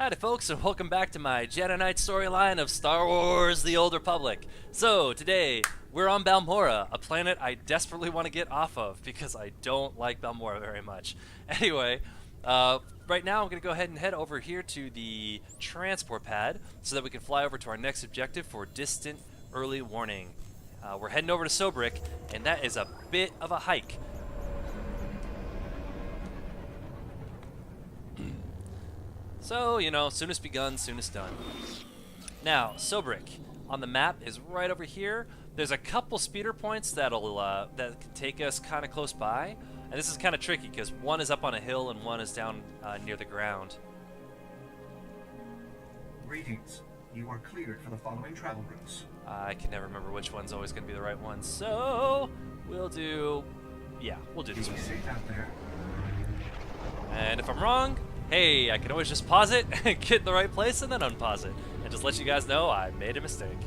Howdy folks, and welcome back to my Jedi Knight storyline of Star Wars The Old Republic. So, today, we're on Balmorran, a planet I desperately want to get off of because I don't like Balmorran very much. Anyway, right now I'm going to go ahead and head over here to the transport pad so that we can fly over to our next objective for distant early warning. We're heading over to Sobrik, and that is a bit of a hike. So, you know, soonest begun, soonest done. Now, Sobrik on the map is right over here. There's a couple speeder points that can take us kind of close by, and this is kind of tricky because one is up on a hill and one is down near the ground. Greetings. You are cleared for the following travel routes. I can never remember which one's always going to be the right one, so we'll do this one. Be safe out there. And if I'm wrong, hey, I can always just pause it and get in the right place and then unpause it. And just let you guys know I made a mistake.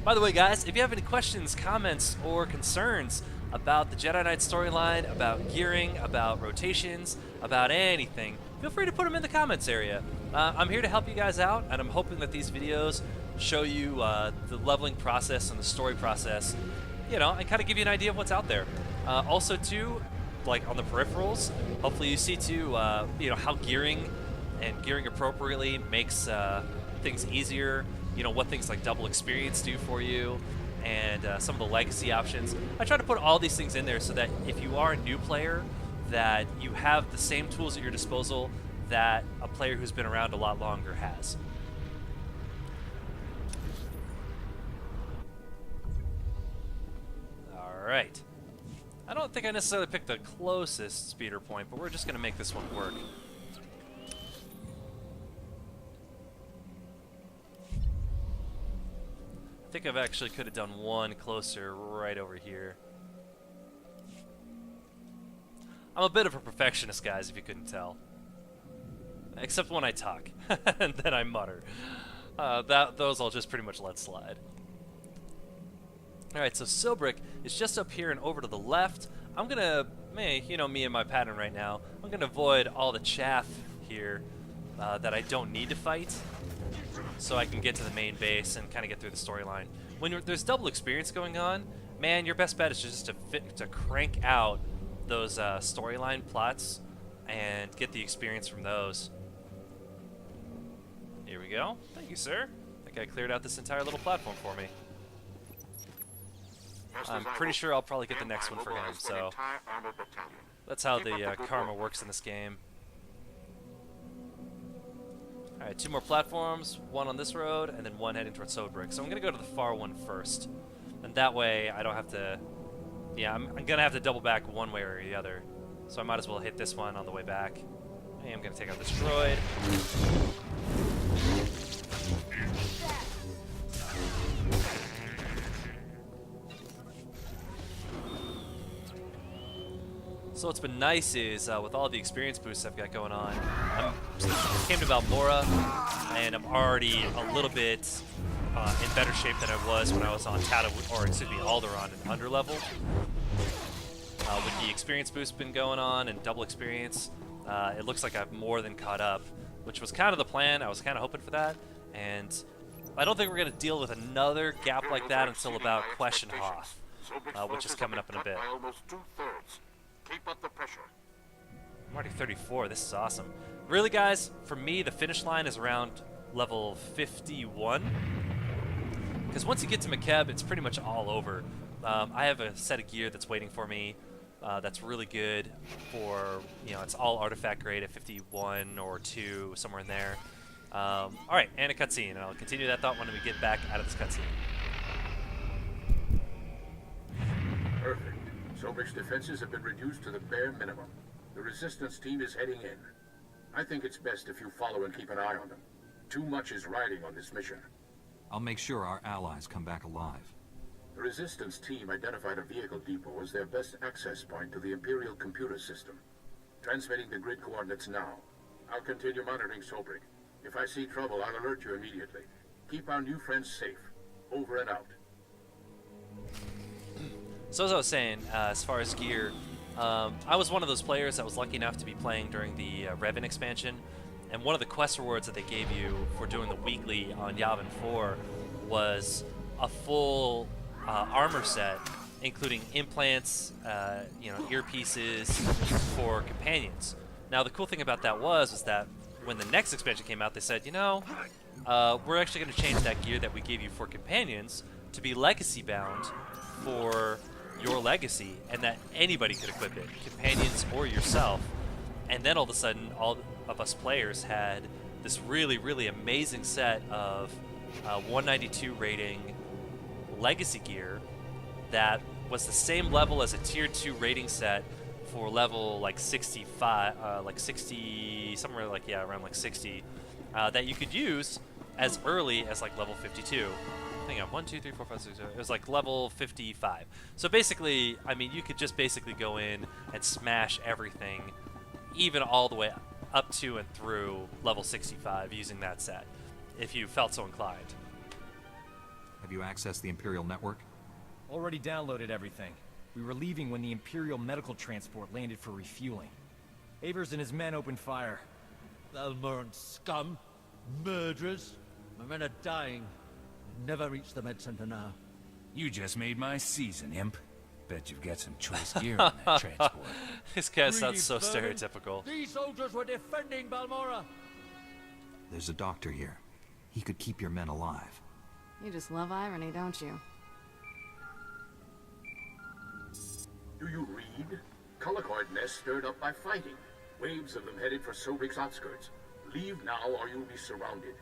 By the way, guys, if you have any questions, comments, or concerns about the Jedi Knight storyline, about gearing, about rotations, about anything, feel free to put them in the comments area. I'm here to help you guys out, and I'm hoping that these videos show you the leveling process and the story process, you know, and kind of give you an idea of what's out there. Also, too, like on the peripherals, hopefully you see too, you know, how gearing and gearing appropriately makes things easier. You know, what things like double experience do for you, and some of the legacy options. I try to put all these things in there so that if you are a new player, that you have the same tools at your disposal that a player who's been around a lot longer has. All right. I don't think I necessarily picked the closest speeder point, but we're just going to make this one work. I think I've actually could have done one closer right over here. I'm a bit of a perfectionist, guys, if you couldn't tell. Except when I talk, and then I mutter. Those I'll just pretty much let slide. Alright, so Sobrik is just up here and over to the left. I'm gonna, you know me and my pattern right now, I'm gonna avoid all the chaff here that I don't need to fight, so I can get to the main base and kind of get through the storyline. When there's double experience going on, man, your best bet is just to crank out those storyline plots and get the experience from those. Here we go. Thank you, sir. That guy cleared out this entire little platform for me. I'm pretty sure I'll probably get the next one for him, so that's how the karma works in this game. Alright, 2 more platforms, one on this road, and then one heading towards Sobrik. So I'm going to go to the far one first, and that way I don't have to... Yeah, I'm going to have to double back one way or the other, so I might as well hit this one on the way back. Hey, I'm going to take out this droid. So what's been nice is, with all the experience boosts I've got going on, I came to Balmorran, and I'm already a little bit in better shape than I was when I was on Alderaan and underleveled. With the experience boost been going on and double experience, it looks like I've more than caught up, which was kind of the plan. I was kind of hoping for that, and I don't think we're going to deal with another gap like that until about Question Hoth, which is coming up in a bit. Keep up the pressure. I'm already 34. This is awesome. Really, guys, for me, the finish line is around level 51. Because once you get to McKeb, it's pretty much all over. I have a set of gear that's waiting for me that's really good for, you know, it's all artifact grade at 51 or 2, somewhere in there. Alright, and a cutscene. And I'll continue that thought when we get back out of this cutscene. Perfect. Sobrik's defenses have been reduced to the bare minimum. The resistance team is heading in. I think it's best if you follow and keep an eye on them. Too much is riding on this mission. I'll make sure our allies come back alive. The resistance team identified a vehicle depot as their best access point to the Imperial computer system. Transmitting the grid coordinates now. I'll continue monitoring Sobrik. If I see trouble, I'll alert you immediately. Keep our new friends safe. Over and out. So as I was saying, as far as gear, I was one of those players that was lucky enough to be playing during the Revan expansion, And one of the quest rewards that they gave you for doing the weekly on Yavin 4 was a full armor set, including implants, earpieces for companions. Now, the cool thing about that was that when the next expansion came out, they said, we're actually going to change that gear that we gave you for companions to be legacy bound for your legacy, and that anybody could equip it, companions or yourself. And then all of a sudden, all of us players had this really, really amazing set of 192 rating legacy gear that was the same level as a tier 2 rating set for level like 65, somewhere like, around like 60, that you could use as early as like level 52. Hang on, 1, 2, 3, 4, 5, 6, 7. It was like level 55. So basically, I mean, you could just basically go in and smash everything, even all the way up to and through level 65 using that set, if you felt so inclined. Have you accessed the Imperial network? Already downloaded everything. We were leaving when the Imperial medical transport landed for refueling. Avers and his men opened fire. Balmorran scum! Murderers! My men are dying. Never reached the med center now. You just made my season, Imp. Bet you've got some choice gear on that transport. This guy sounds Greedy so vermin. stereotypical. These soldiers were defending Balmorran. There's a doctor here. He could keep your men alive. You just love irony, don't you? Do you read? Colicoid nests stirred up by fighting. Waves of them headed for Sobrik's outskirts. Leave now or you'll be surrounded.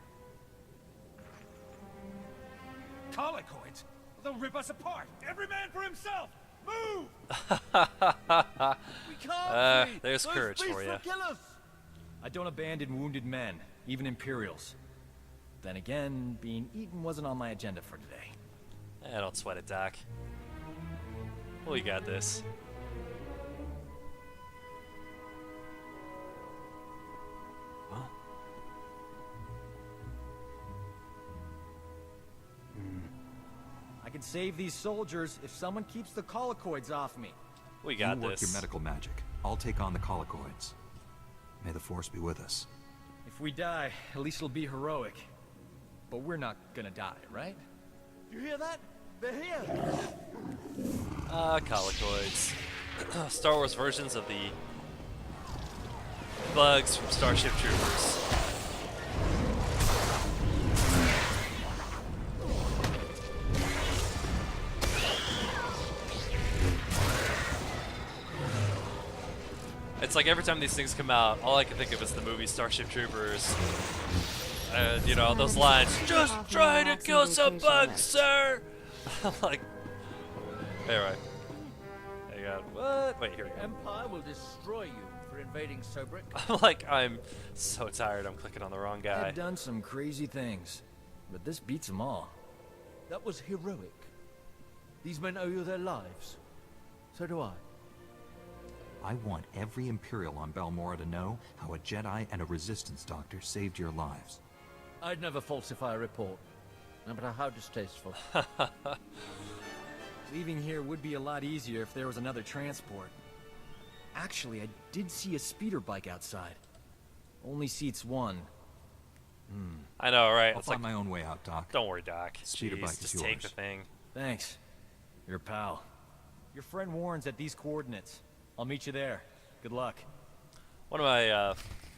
Colicoids? They'll rip us apart! Every man for himself! Move! We can't flee. There's Those courage beasts for will you. kill us. I don't abandon wounded men, even Imperials. Then again, being eaten wasn't on my agenda for today. Don't sweat it, Doc. We got this. I can save these soldiers if someone keeps the colicoids off me. We got You work this. your medical magic. I'll take on the colicoids. May the Force be with us. If we die, at least it'll be heroic. But we're not gonna die, right? You hear that? They're here. Colicoids. Star Wars versions of the bugs from Starship Troopers. It's like every time these things come out, all I can think of is the movie Starship Troopers. Those lines, "Just trying to kill some bugs, sir!" I'm like, anyway. Hang on, what? Wait, here we go. Empire will destroy you for invading Sobrik. I'm like, I'm so tired, I'm clicking on the wrong guy. I've done some crazy things, but this beats them all. That was heroic. These men owe you their lives. So do I. I want every Imperial on Balmorran to know how a Jedi and a Resistance doctor saved your lives. I'd never falsify a report, no matter how distasteful. Leaving here would be a lot easier if there was another transport. Actually, I did see a speeder bike outside. Only seats one. I know, right? I'll It's like, find my own way out, Doc. don't worry, Doc. Speeder Jeez, bike is just take the yours. thing. Thanks. Your pal. Your friend Warren's at these coordinates. I'll meet you there. Good luck. One of my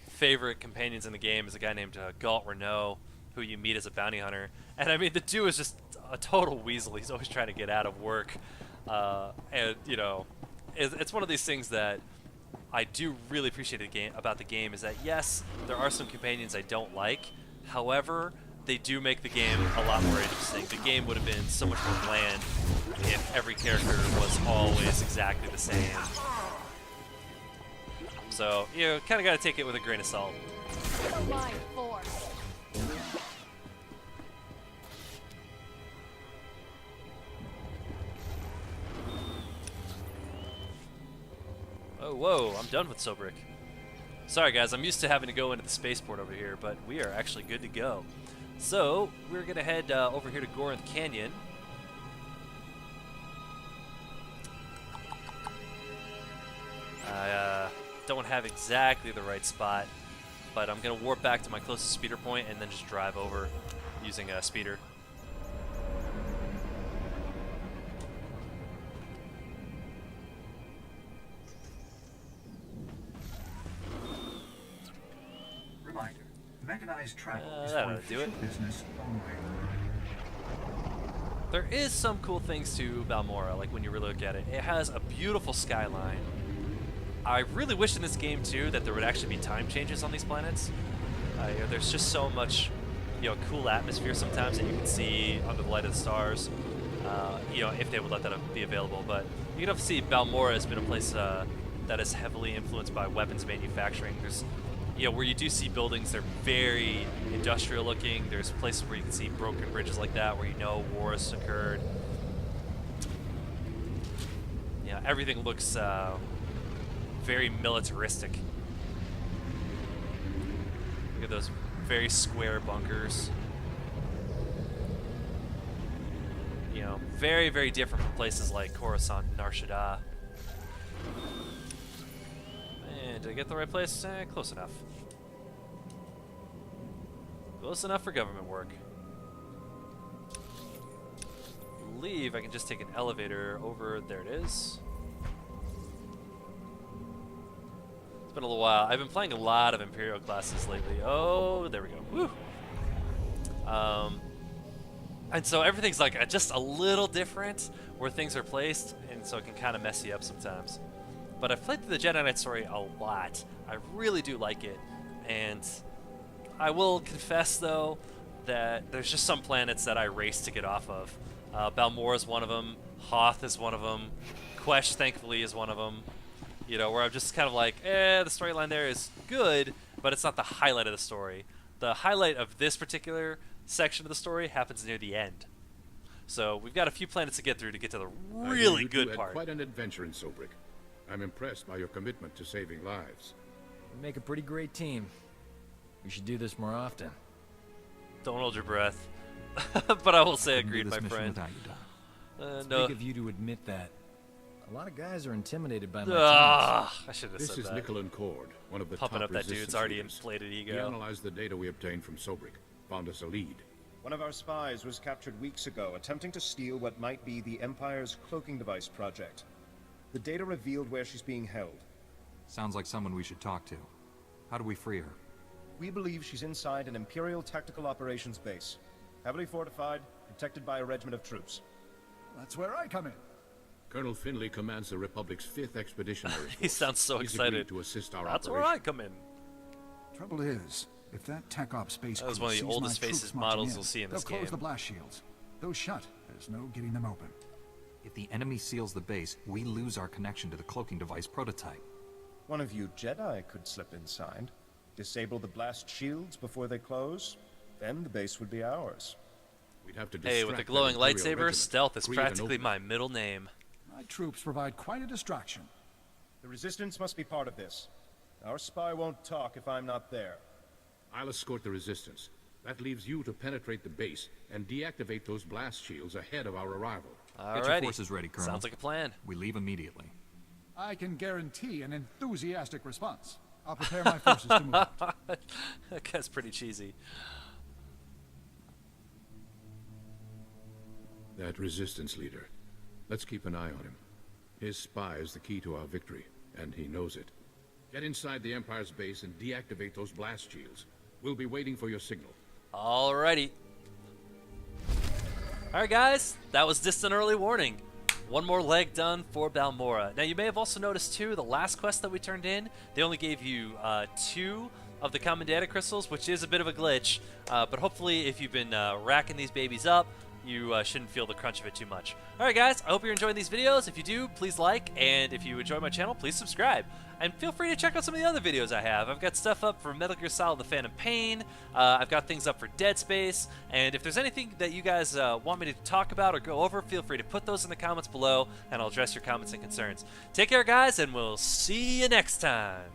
favorite companions in the game is a guy named Galt Renault, who you meet as a bounty hunter. And I mean, the dude is just a total weasel. He's always trying to get out of work. It's one of these things that I do really appreciate about the game is that, yes, there are some companions I don't like. However, they do make the game a lot more interesting. The game would have been so much more bland if every character was always exactly the same. So, kind of got to take it with a grain of salt. My force. Oh, whoa, I'm done with Sobrik. Sorry guys, I'm used to having to go into the spaceport over here, but we are actually good to go. So, we're going to head over here to Gorinth Canyon. I don't have exactly the right spot but I'm going to warp back to my closest speeder point and then just drive over using a speeder. Reminder, mechanized travel is that'll for do it. official business only. There is some cool things to Balmorran, like when you really look at it. It has a beautiful skyline. I really wish in this game too that there would actually be time changes on these planets. You know, there's just so much, you know, cool atmosphere sometimes that you can see under the light of the stars. You know, if they would let that be available. But you can obviously see Balmorran has been a place that is heavily influenced by weapons manufacturing. There's, you know, where you do see buildings, they're very industrial looking. There's places where you can see broken bridges like that, where you know war has occurred. Yeah, everything looks very militaristic. Look at those very square bunkers. You know, very, very different from places like Coruscant and Nar Shaddaa. And did I get the right place? Close enough. Close enough for government work. I believe I can just take an elevator over. There it is. It's been a little while. I've been playing a lot of Imperial classes lately. Oh, there we go. Woo! And so everything's like just a little different where things are placed, and so it can kind of mess you up sometimes. But I've played through the Jedi Knight story a lot. I really do like it, and I will confess though that there's just some planets that I race to get off of. Balmorran is one of them. Hoth is one of them. Quesh, thankfully, is one of them. You know, where I'm just kind of like, the storyline there is good, but it's not the highlight of the story. The highlight of this particular section of the story happens near the end. So we've got a few planets to get through to get to the really good part. Quite an adventure in Sobrik. I'm impressed by your commitment to saving lives. We make a pretty great team. We should do this more often. Don't hold your breath. But I will say agreed, my friend. It's No. big of you to admit that. A lot of guys are intimidated by my I should have This said is that. Nicolin Cord, one of the Pumping top up that dude's resistance already leaders. inflated He ego. analyzed the data we obtained from Sobrik, found us a lead. One of our spies was captured weeks ago, attempting to steal what might be the Empire's cloaking device project. The data revealed where she's being held. Sounds like someone we should talk to. How do we free her? We believe she's inside an Imperial tactical operations base. Heavily fortified, protected by a regiment of troops. That's where I come in. Colonel Finley commands the Republic's 5th Expeditionary Force. He sounds so He's excited. agreed to assist our That's operation. where I come in. Trouble is, if that tech op space That was crew one of the sees my oldest troops faces marching models in, you'll see in they'll this close game. the blast shields. Those shut. There's no getting them open. If the enemy seals the base, we lose our connection to the cloaking device prototype. One of you Jedi could slip inside, disable the blast shields before they close, then the base would be ours. We'd have to Hey, with a distract that glowing Imperial lightsaber, regiment, stealth is create an practically opening. my middle name. My troops provide quite a distraction. The Resistance must be part of this. Our spy won't talk if I'm not there. I'll escort the Resistance. That leaves you to penetrate the base and deactivate those blast shields ahead of our arrival. Get your Alrighty. forces ready, Colonel. Sounds like a plan. We leave immediately. I can guarantee an enthusiastic response. I'll prepare my forces to move out. That guy's pretty cheesy. That Resistance leader. Let's keep an eye on him. His spy is the key to our victory, and he knows it. Get inside the Empire's base and deactivate those blast shields. We'll be waiting for your signal. Alrighty. Alright guys, that was Distant Early Warning. One more leg done for Balmorran. Now you may have also noticed too, the last quest that we turned in, they only gave you 2 of the common data crystals, which is a bit of a glitch, but hopefully if you've been racking these babies up, you shouldn't feel the crunch of it too much. Alright guys, I hope you're enjoying these videos. If you do, please like, and if you enjoy my channel, please subscribe. And feel free to check out some of the other videos I have. I've got stuff up for Metal Gear Solid The Phantom Pain, I've got things up for Dead Space, and if there's anything that you guys want me to talk about or go over, feel free to put those in the comments below, and I'll address your comments and concerns. Take care guys, and we'll see you next time.